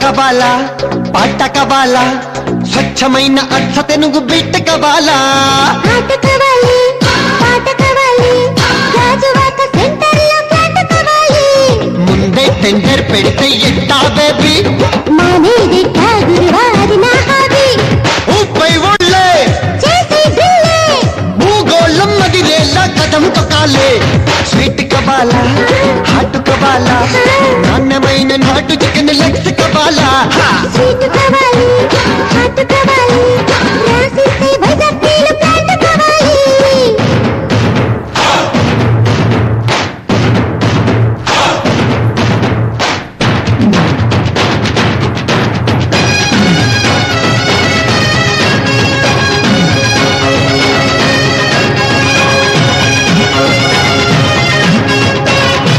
Kabbalah పాట Kabbalah స్వచ్ఛమైన అర్థ తెనుగు బిట్ట కబాలా ఆట కవాలి పాట కవాలి రాజువాక సెంటర్లో పాట కవాలి ముందే టెండర్ పెడితే ఎట్టా బేబీ మానేది గురువారి నా హాబీ ఊపై ఒళ్ళే చేసి డ్రిల్లే భూగోళం మదిరేలా కథం తొక్కాలే స్వీట్ కబాలా హాట్ కబాలా నాణ్యమైన నాటు చికెన్ లెగ్స్ కబాలా స్వీట్ కవాలి హాట్ కవాలి